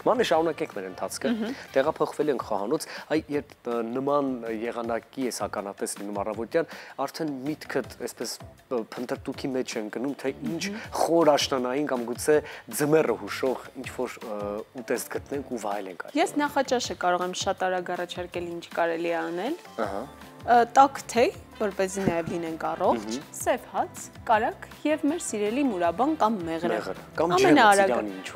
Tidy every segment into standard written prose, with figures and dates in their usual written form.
Մանե շարունակենք մեր ընթացքը, տեղափոխվել ենք խոհանոց, այ երբ նման եղանակի ես ականատես լինում առավոտյան, արդեն միտքդ այսպես փնտրտուքի մեջ են գնում, թե ինչ խոր աշնանային կամ գուցե ձմեռը հուշող ինչ-որ ուտեստ գտնենք ու վայելենք այդ։ Ես նախաճաշը կարող եմ շատ արագ առաջարկել ինչ կարելի է անել։ Տաք թեյ, որպեսզի նաև լինենք առողջ, սև հաց, կարագ եւ մեր սիրելի մուրաբան կամ մեղրը։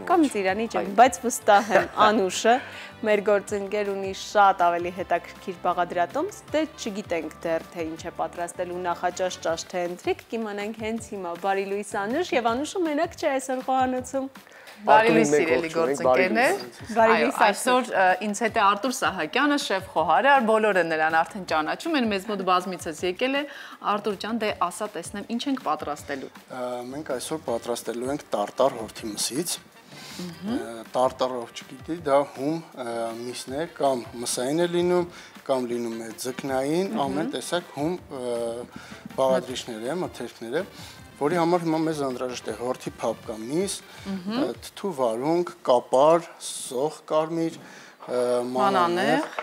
Կամ ծիրանի ջեմ, բայց վստահ եմ Անուշը մեր գործընկեր ունի շատ ավելի հետաքրքիր բաղադրատոմս, դե չգիտենք դեռ թե ինչ է պատրաստելու նախաճաշ ճաշ թե ընթրիք, կիմանանք հենց հիմա։ Բարի լույս Անուշ, եւ Անուշը մենակ չէ այսօր խոհանոցում։ Բարի լույս սիրելի գործընկերներ։ Այսօր ինձ հետ է Արտուր Սահակյանը, շեֆ խոհարար, բոլորը նրան արդեն ճանաչում են, մեզ մոտ բազմիցս եկել է։ Արտուր ջան, դե ասա տեսնեմ, ինչ ենք պատրաստելու։ Մենք այսօր պատրաստելու ենք տարտար հորթի մսից։ Տարտարով չգիտի, դա հում միսն է, կամ մսային է լինում, կամ լինում է ձկնային, ամեն տեսակ հում բաղադրիչներ է, մթերքներ է, որի համար հիմա մեզ անհրաժեշտ է հորթի փափկա միս, թթու վարունգ, կապար, սոխ կարմիր, մանանեխ,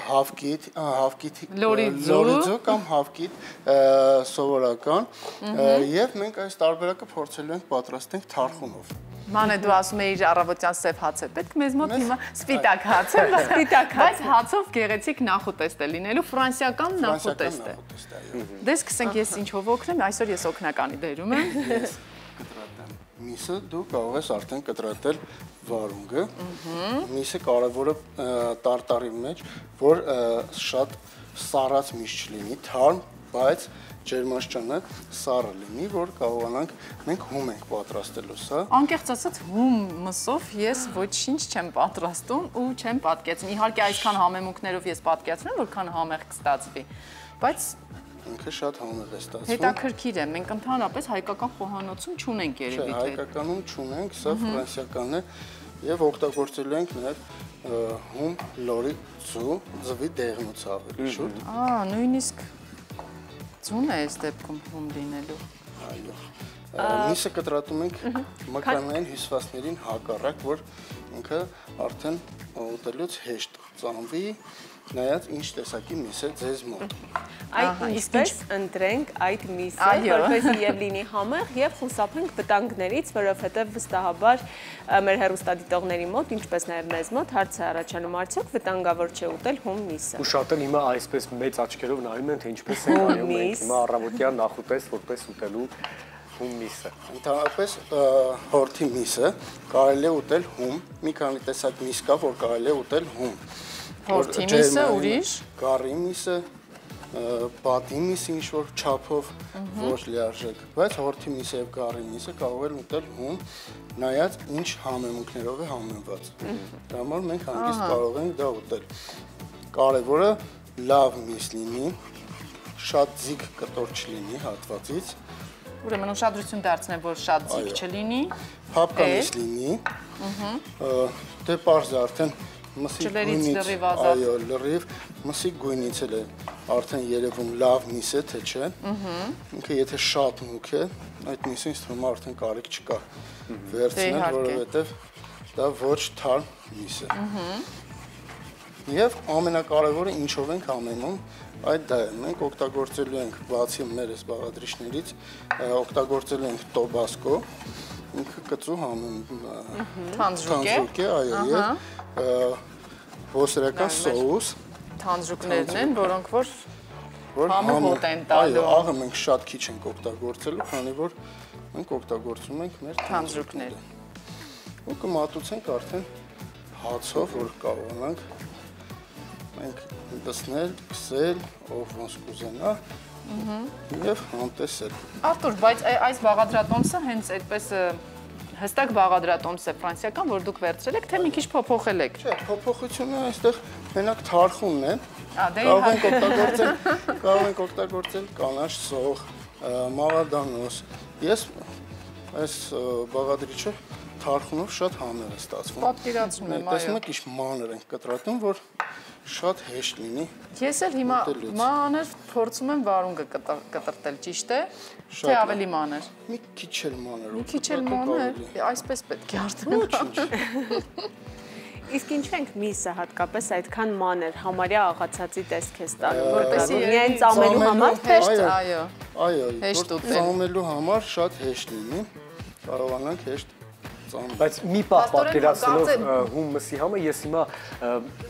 հավկիթ լորիձու կամ հավկիթ սովորական, եւ մենք այս տարբերակը փորձելու ենք պատրաստենք թարխունով։ Մանե դու ասում ես առավոտյան սև հաց է պետք, մեզ մոտ հիմա սպիտակ հաց է, բայց հացով գեղեցիկ նախուտեստ է լինելու, ֆրանսիական նախուտեստ է։ Դե սկսենք, ես ինչով օգնեմ, այսօր ես օգնականի դերում եմ։ Ես կտրատեմ միսը, դու կարող ես արդեն կտրատել վարունգը։ Միսը կարևորը տարտարի մեջ, որ շատ սառած միս չլինի, թարմ, բայց ջերմաշճանը սառը լինի, որ կարողանանք մենք հում ենք պատրաստելու սա։ Անկեղծ ասած հում մսով ես ոչինչ չեմ պատրաստում ու չեմ պատկեցնում։ Իհարկե այսքան համեմունքներով ես պատկացնում եմ, որքան համեղ կստացվի, բայց ինքը շատ համեղ է ստացվում։ Հետաքրքիր է, մենք ընդհանրապես հայկական խոհանոցում չունենք երևի թե։ Հայկականում չունենք, սա ֆրանսիական է եւ օգտագործելու ենք նաեւ հում լորի ձվի դեղնուց ավելի շուտ։ Նույնիսկ ձուն է այս դեպքում հում լինելու։ Այո։ Միսը կտրատում ենք մկանային հյուսվածքներին հակառակ, որ ինքը արդեն ուտելուց հեշտ ծանվի, նայած ինչ տեսակի միս է ձեզ մոտ։ Այդ ինչպես ընտրենք այդ միսը, որպեսզի եւ լինի համեղ եւ խուսափենք վտանգներից, որովհետեւ վստահաբար մեր հեռուստադիտողների մոտ, ինչպես նաեւ մեզ մոտ հարց է առաջանում, արդյոք վտանգավոր չէ ուտել հում միսը։ Ու շատերը հիմա այսպես մեծ աչքերով նայում են, թե ինչպես է նայում ենք հիմա առավոտյան նախուտեստ որպես ուտելու հում միսը։ Ընդհանրապես հորթի միսը կարելի է ուտել հում, մի քանի տեսակ միս կա, որ կարելի է ուտել հում։ Հորթի միսը ուրիշ, գառի միսը, պատի միսը ինչ-որ չափով ոչ լիարժեք, բայց հորթի միսը եւ գառի միսը կարող են ուտել հում, նայած ինչ համեմունքներով է համեմված։ Դրա համար մենք հանգիստ կարող ենք դա ուտել։ Կարևորը լավ միս լինի, շատ ձիգ կտոր չլինի հատվածից։ Ուրեմն ուշադրություն դարձնեմ, որ շատ ձիգ չլինի։ Փափկա միս լինի։ Դե պարզ է արդեն մսի գույնից, այո, լրիվ, մսի գույնից էլ է արդեն երևում լավ միս է, թե չէ։ Ինքը եթե շատ մուգ է, այդ միսը ինձ թվում է արդեն կարիք չկա վերցնել, որովհետև դա ոչ թարմ միս է։ Եվ ամենակարևորը ինչով ենք համեմում, այդ դա է, մենք օգտագործելու ենք բացի մեր այս բաղադրիչներից, օգտագործելու ենք տոբասկո, ինքը կծու թանձրուկ է, այո, եւ ոսերական սոուս թանձրուկներն են, որոնք որ համը հոտ են տալու։ Այո, աղը մենք շատ քիչ ենք օգտագործելու, քանի որ մենք օգտագործում ենք մեր թանձրուկները։ Ու կմատուցենք արդեն հացով, որ կարողանանք մենք դասնել, քսել, ով ոնց կուզենա եւ համտեսել։ Արտուր, բայց այս բաղադրատոմսը հենց այդպես հստակ բաղադրատոմս է ֆրանսիական, որ դուք վերցրել եք, թե մի քիչ փոփոխել եք։ Չէ, փոփոխությունը այստեղ մենակ թարխունն է։ Դե Կարող ենք օգտագործել կանաչ սող, մաղադանոս։ Ես այս բաղադրիչը թարխունով շատ համեղ է ստացվում։ Պատկերացնում եմ, այո։ Տեսնում եք, ինչ մանր ենք կտրատում, որ շատ հեշտ լինի։ Ես էլ հիմա մանր փորձում եմ վարունգը կտրտել, ճիշտ է, թե ավելի մանր։ Մի քիչ էլ մանր։ Մի քիչ էլ մանր, այսպես պետք է արդեն։ Իսկ ինչու ենք միսը հատկապես այդքան մանր, համարյա աղացածի տեսք է ստանում, որպեսզի միայն ծամելու համար հեշտ, այո։ Այո, Հեշտ ուտել։ ծամելու համար շատ հեշտ լինի, կարողանանք հեշտ ծամել։ Բայց մի պահ պատկերացնելով հումմսի համը, ես հիմա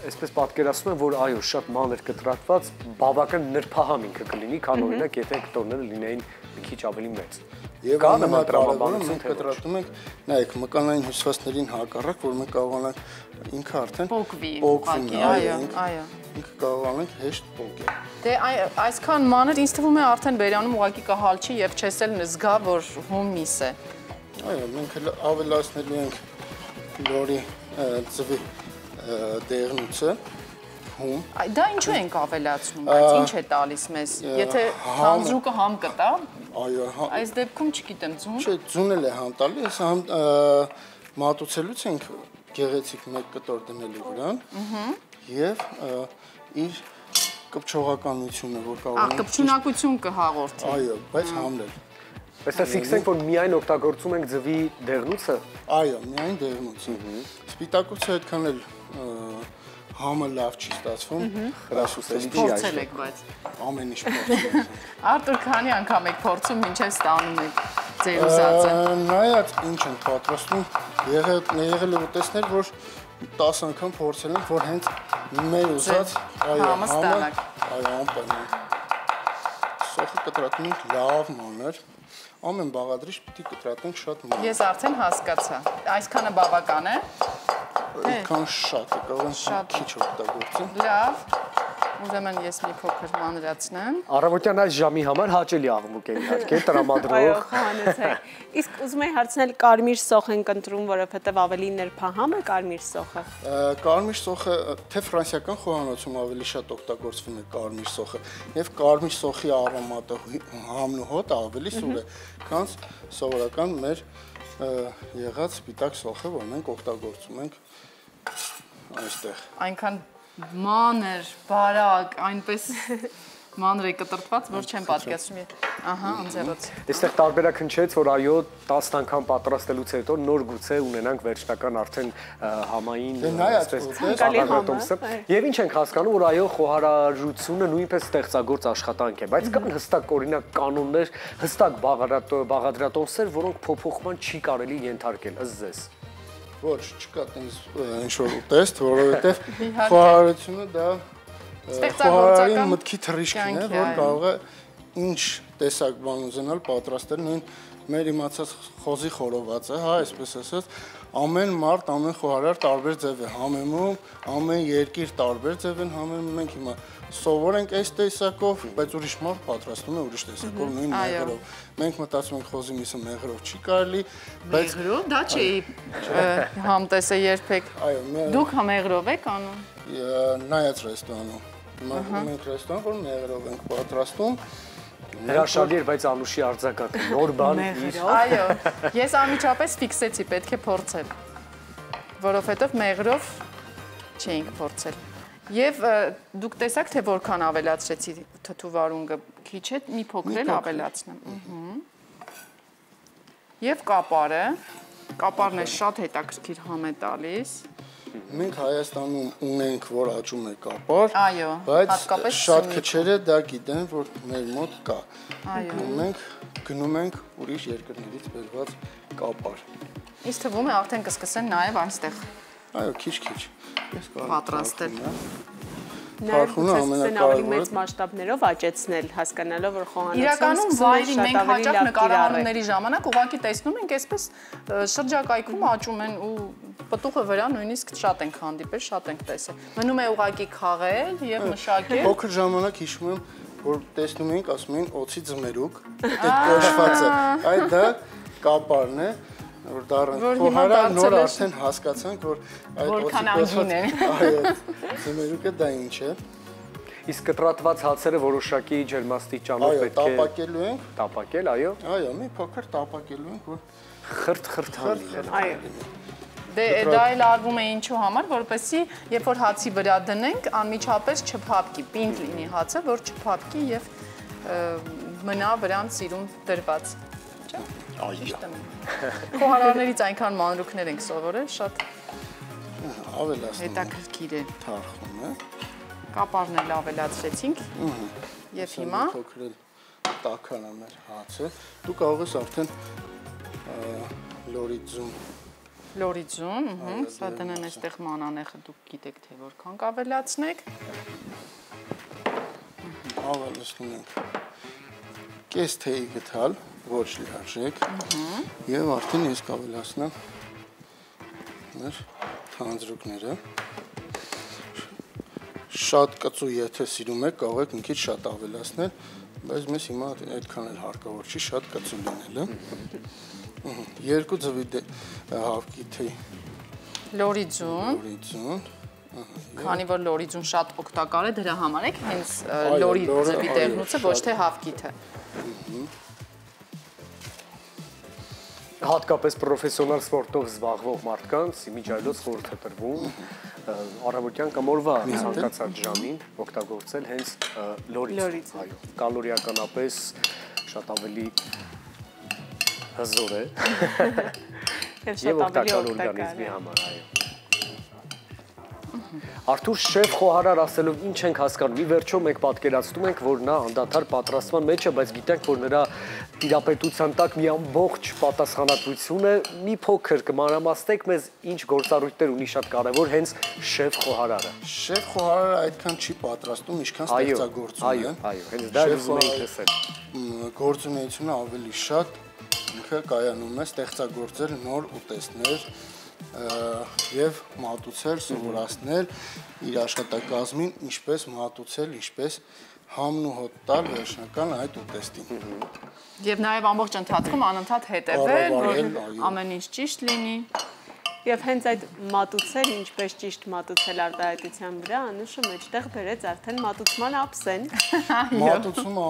այսպես պատկերացնում եմ, որ այո, շատ մանր կտրատված, բավական նրբահամ ինքը կլինի, քան օրինակ եթե կտորները լինեին մի քիչ ավելի մեծ։ Եվ ամենակարևորը մենք կտրատում ենք, նայեք, մկանային հյուսվածքներին հակառակ, որ մենք կարողանանք ինքը արդեն պոկվի, այո, այո։ ինքը կարողանանք հեշտ պոկել։ Դե այսքան մանր ինձ թվում է արդեն բերանում ուղղակի կհալչի եւ չես էլ զգա, որ հում միս է։ Այո, մենք ավելացնելու ենք լորի ծվի դեղնուցը, հում։ Դա ինչու ենք ավելացնում, բայց ինչ է տալիս մեզ։ Եթե հանձրուկը համ կտա, այո, այս դեպքում չգիտեմ, ձուն։ Չէ, ձուն էլ է համ տալիս, համ մատուցելուց ենք գեղեցիկ մեկ կտոր դնելու վրան եւ իր կպչողականությունը, որ կարող է կպչունակություն կհաղորդի։ Այո, բայց համնել։ Այստեղ ֆիքսենք, որ միայն օգտագործում ենք ձվի դեղնուցը։ Այո, միայն դեղնուցը։ Սպիտակուցը այդքան էլ համը լավ չի ստացվում։ Փորձել եք, բայց ամեն ինչ փորձել ենք։ Արտուր, քանի անգամ եք փորձում, մինչև ստանում եք ձեր ուզածը։ Նայած ինչ ենք պատրաստում, եղել է ուտեսներ, որ 10 անգամ փորձել ենք, որ հենց մեր ուզած համը ստանանք։ Այո, անպայման։ Սոխը կտրատում ենք լավ մանր։ Ամեն բաղադրիչ պիտի կտրատենք շատ մանր։ Ես արդեն հասկացա։ Այսքանը բավական է։ Այդքան շատ է, կարող են քիչ օգտագործել։ Լավ։ Ուրեմն ես մի փոքր մանրացնեմ։ Առավոտյան այս ժամի համար հաճելի աղմուկ է իհարկե, տրամադրող։ Այո, հանեցեք։ Իսկ ուզում եմ հարցնել, կարմիր սոխ ենք ընտրում, որովհետև ավելի նրբահամ է կարմիր սոխը։ Կարմիր սոխը թե ֆրանսիական խոհանոցում ավելի շատ օգտագործվում է կարմիր սոխը, եւ կարմիր սոխի արոմատը համն ու հոտը ավելի սուր է, քան սովորական մեր եղած սպիտակ սոխը, որ մենք օգտագործում ենք այստեղ։ Այնքան մանր, բարակ, այնպես մանր է կտրտված, որ չեմ պատկերացնում։ Ահա, անձեռոց։ Այստեղ տարբերակ հնչեց, որ այո, 10 անգամ պատրաստելուց հետո նոր գուցե ունենանք վերջնական արդեն համային ցանկալի։ Եվ ինչ ենք հասկանում, որ այո, խոհարարությունը նույնպես ստեղծագործ աշխատանք է, բայց կան հստակ օրինակ կանոններ, հստակ բաղադրատոմսեր, որոնք փոփոխման չի կարելի ենթարկել, ըստ ձեզ։ Ոչ, չկա տենց ինչ-որ ուտեստ, որովհետև խոհարարությունը դա խոհարարի մտքի թռիչքն է, որ կարող է ինչ տեսակ բան ուզենալ պատրաստել, նույն մեր իմացած խոզի խորովածը, հա, այսպես ասած, ամեն մարդ, ամեն խոհարար տարբեր ձև է համեմում, ամեն երկիր տարբեր ձև են համեմում, մենք հիմա սովոր ենք այս տեսակով, բայց ուրիշ մարդ պատրաստում է ուրիշ տեսակով, նույն մեղրով։ Մենք մտածում ենք խոզի միսը մեղրով չի կարելի, բայց մեղրով դա չի համտես է երբեք։ Դուք մեղրով եք անում։ Նայած ռեստորանում։ Հիմա մենք ռեստորան, որ մեղրով ենք պատրաստում։ Հրաշալի էր, բայց Անուշի արձակակը նոր բան իր։ Այո, ես անմիջապես ֆիքսեցի, պետք է փորձել, որովհետև մեղրով չէինք փորձել։ Եվ դուք տեսաք, թե որքան ավելացրեցի թթու վարունգը, քիչ է, մի փոքր էլ ավելացնեմ։ Եվ կապարն է շատ հետաքրքիր համ է տալիս։ Մենք Հայաստանում ունենք, որ աճում է կապար, բայց շատ քչերը դա գիտեն, որ մեր մոտ կա։ Մենք գնում ենք ուրիշ երկրներից բերված կապար։ Ինձ թվում է արդեն կսկսեն նաև այստեղ։ Այո, քիչ-քիչ։ Պատրաստել։ Նաև սկսեն ավելի մեծ մասշտաբներով աճեցնել, հասկանալով, որ խոհանոցում իրականում վայրի մենք հաճախ նկարահանումների ժամանակ ուղղակի տեսնում ենք, այսպես շրջակայքում աճում են ու պտուղը վրա նույնիսկ շատ ենք հանդիպել, շատ ենք տեսել։ Մնում է ուղղակի քաղել եւ մշակել։ Փոքր ժամանակ հիշում եմ, որ տեսնում էինք, ասում էին օծի ձմերուկ, այդ կոչվածը, այդ դա կապարն է, որ դառն խոհարար նոր արդեն հասկացանք, որ այդ օծի այո, ձմերուկը դա ինչ է։ Իսկ կտրատված հացերը որոշակի ջերմաստիճանով պետք է տապակելու ենք։ Տապակել, այո։ Այո, մի փոքր տապակելու ենք, որ խրտ-խրտան լինի։ Այո։ Դե դա էլ արվում է ինչու համար, որպեսզի երբ որ հացի վրա դնենք, անմիջապես չփափկի, պինդ լինի հացը, որ չփափկի եւ մնա վրան սիրուն դրված։ Չէ՞։ Այո։ Խոհարարներից այնքան մանրուքներ ենք սովորել, շատ ավելացնում ենք։ Հետաքրքիր է։ Թարխում է։ Կապարն էլ ավելացրեցինք։ Եվ հիմա փոքրել տաքան է մեր հացը։ Դու կարող ես արդեն լորիձուն, սա դնեն այստեղ մանանեխը դուք գիտեք թե որքան կավելացնեք։ Ավելացնում ենք կես թեյի գթալ, ոչ լիարժեք, եւ արդեն ես կավելացնեմ մեր թանձրուկները։ Շատ կծու եթե սիրում եք, կարող եք մի քիչ շատ ավելացնել, բայց մեզ հիմա այդքան էլ հարկավոր չի շատ կծու լինելը։ Երկու ձվի հավքի թեյ։ Լորիձուն։ Քանի որ լորիձուն շատ օգտակար է, դրա համար եք հենց լորի ձվի դեղնուցը, ոչ թե հավքիթը։ Հատկապես պրոֆեսիոնալ սպորտով զբաղվող մարդկանց իմիջիայլոց խորհուրդ է տրվում առավոտյան կամ օրվա ցանկացած ժամին օգտագործել հենց լորիձ, այո, կալորիականապես շատ ավելի հզոր է եւ օգտակար օրգանիզմի համար, այո։ Արթուր շեֆ խոհարար ասելով ինչ ենք հասկանում, ի վերջո մենք պատկերացնում ենք, որ նա անդադար պատրաստման մեջ է, բայց գիտենք, որ նրա տիրապետության տակ մի ամբողջ պատասխանատվություն է, մի փոքր կմանրամասնեք մեզ ինչ գործառույթներ ունի շատ կարևոր հենց շեֆ խոհարարը։ Շեֆ խոհարարը այդքան չի պատրաստում, ինչքան ստեղծագործում է։ Այո, հենց դա ուզում ենք լսել։ Գործունեությունը ավելի շատ ինքը կայանում է ստեղծագործել նոր ուտեստներ եւ մատուցել, սովորացնել իր աշխատակազմին, ինչպես մատուցել, ինչպես համն ու հոտ տալ վերջնական այդ ուտեստին։ Եվ նաեւ ամբողջ ընթացքում անընդհատ հետևել, որ ամեն ինչ ճիշտ լինի։ Եվ հենց այդ մատուցել, ինչպես ճիշտ մատուցել արտահայտության վրա, Անուշը մեջտեղ բերեց արդեն մատուցման ափսեն։ Մատուցումը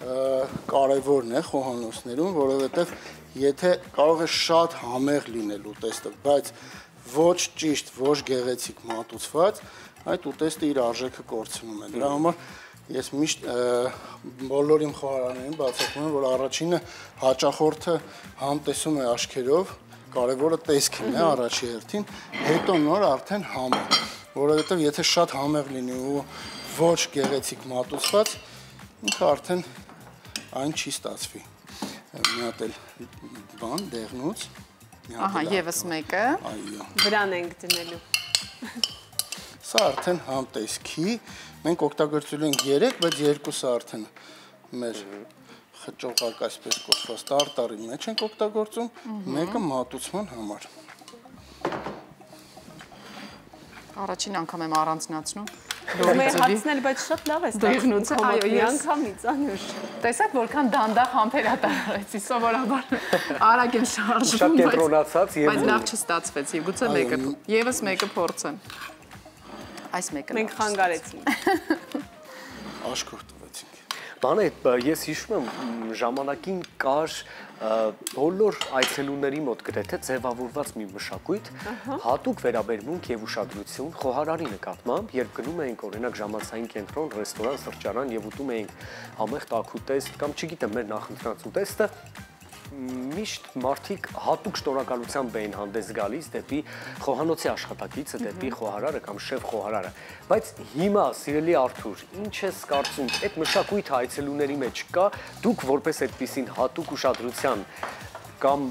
կարևորն է խոհանոցներում, որովհետև եթե կարող է շատ համեղ լինել ուտեստը, բայց ոչ ճիշտ, ոչ գեղեցիկ մատուցված, այդ ուտեստը իր արժեքը կորցնում է։ Դրա համար ես միշտ բոլոր իմ խոհարարներին բացատրում եմ, որ առաջինը հաճախորդը համտեսում է աչքերով, կարևորը տեսքն է առաջի հերթին, հետո նոր արդեն համը, որովհետև եթե շատ համեղ լինի ու ոչ գեղեցիկ մատուցված, ինքը արդեն այն չի ստացվի։ Մի հատ էլ բան դեղնուց։ Ահա, եւս մեկը։ Այո։ Վրան ենք դնելու։ Սա արդեն համտեսքի, մենք օգտագործել ենք 3, բայց երկուսը արդեն մեր խճողակ այսպես կոչված տարտարի մեջ ենք օգտագործում, մեկը մատուցման համար։ Առաջին անգամ եմ առանձնացնում։ Հացնել, բայց շատ լավ է ստացվում։ Այո, անգամից Անուշ։ Տեսեք որքան դանդաղ համբերատար արեցի, սովորաբար արագ եմ շարժվում, բայց լավ չստացվեց, եւ գուցե մեկը, եւս մեկը փորձեմ։ Այս մեկը մենք խանգարեցինք։ Աշկորտ տվեցինք։ Բանը ես հիշում եմ ժամանակին կար բոլոր այցելուների մոտ գրեթե ձևավորված մի մշակույթ, հատուկ վերաբերմունք եւ ուշադրություն խոհարարի նկատմամբ, երբ գնում էինք օրինակ ժամանցային կենտրոն, ռեստորան, սրճարան եւ ուտում էինք համեղ տաք ուտեստ կամ չգիտեմ մեր նախընտրած ուտեստը, միշտ մարդիկ հատուկ շնորհակալությամբ էին հանդես գալիս դեպի խոհանոցի աշխատակիցը, դեպի խոհարարը կամ շեֆ խոհարարը։ Բայց հիմա, սիրելի Արթուր, ինչ ես կարծում, այդ մշակույթը այցելուների մեջ կա, դուք որպես այդպիսին հատուկ ուշադրության կամ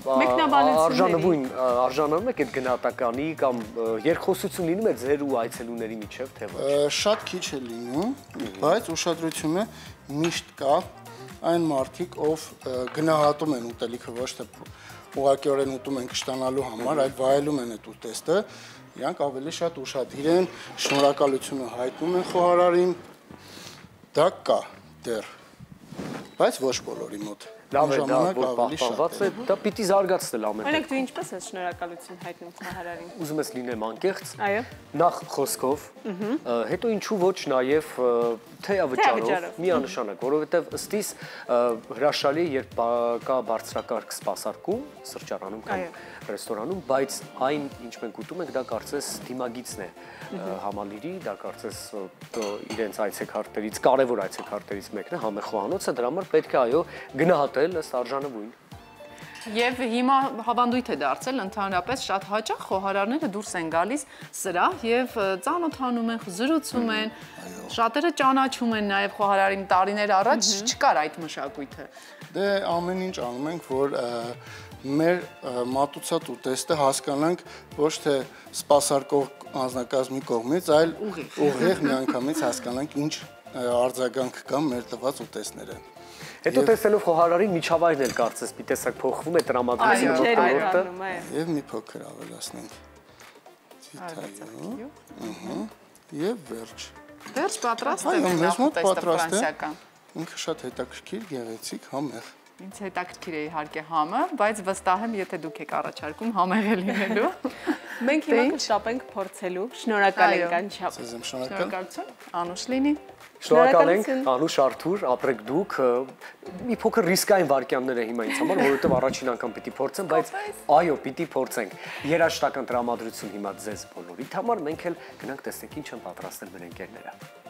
արժանանում եք այդ գնահատականի կամ երկխոսություն լինում է ձեր ու այցելուների միջև, թե ոչ։ Շատ քիչ է լինում, բայց ուշադրությունը միշտ կա։ Այն մարդիկ, ով գնահատում են ուտելիքը, ոչ թե ուղղակիորեն ուտում են կշտանալու համար, այլ վայելում են այդ ուտեստը, իրանք ավելի շատ ուշադիր են, շնորհակալությունը հայտնում են խոհարարին, դա կա դեռ, բայց ոչ բոլորի մոտ։ Լավ է դա, որ պահպանված է, դա պիտի զարգացնել ամեն Օրինակ դու ինչպես ես շնորհակալություն հայտնում խոհարարին։ Ուզում ես լինեմ անկեղծ։ Այո։ Նախ խոսքով, հետո ինչու ոչ նաև թեյավճարով, միանշանակ, որովհետև ըստիս հրաշալի, երբ կա բարձրակարգ սպասարկում սրճարանում կամ ռեստորանում, բայց այն, ինչ մենք ուտում ենք, դա կարծես դիմագիծն է համալիրի, դա կարծես իրենց այցեքարտերից, կարևոր այցեքարտերից մեկն է, համեղ խոհանոցը, դրա համար պետք է այո գնահատել ըստ արժանվույն։ Եվ հիմա հավանդույթ է դարձել ընդհանրապես շատ հաճախ խոհարարները դուրս են գալիս սրահ եւ ծանոթանում են, զրուցում են, շատերը ճանաչում են նաեւ խոհարարի տարիներ առաջ չկար այդ մշակույթը։ Դե ամեն ինչ անում ենք, որ մեր մատուցած ուտեստը հասկանանք ոչ թե սպասարկող անձնակազմի կողմից, այլ ուղիղ միանգամից հասկանանք ինչ արձագանք կա մեր տված ուտեստները։ Հետո տեսնելով խոհարարի միջավայրն էլ կարծես մի տեսակ փոխվում է տրամադրությունը։ Եվ մի փոքր ավելացնենք ձիթայով։ Եվ վերջ։ Վերջ պատրաստ է նախուտեստը ֆրանսիական։ Ինքը շատ հետաքրքիր, գեղեցիկ, համեղ։ Ինձ հետաքրքիր է իհարկե համը, բայց վստահ եմ, եթե դուք եք առաջարկում համեղ է լինելու։ Մենք հիմա կշտապենք փորձելու։ Շնորհակալ ենք անչափ։ Ձեզ եմ շնորհակալ։ Անուշ լինի։ Շնորհակալ ենք, Անուշ, Արթուր, ապրեք դուք։ Մի փոքր ռիսկային վարքյաններ է հիմա ինձ համար, որովհետև առաջին անգամ պիտի փորձեմ, բայց այո, պիտի փորձենք։ Երաժշտական տրամադրություն հիմա ձեզ բոլորիդ համար, մենք էլ գնանք տեսնենք ինչ են պատրաստել մեր ընկերները։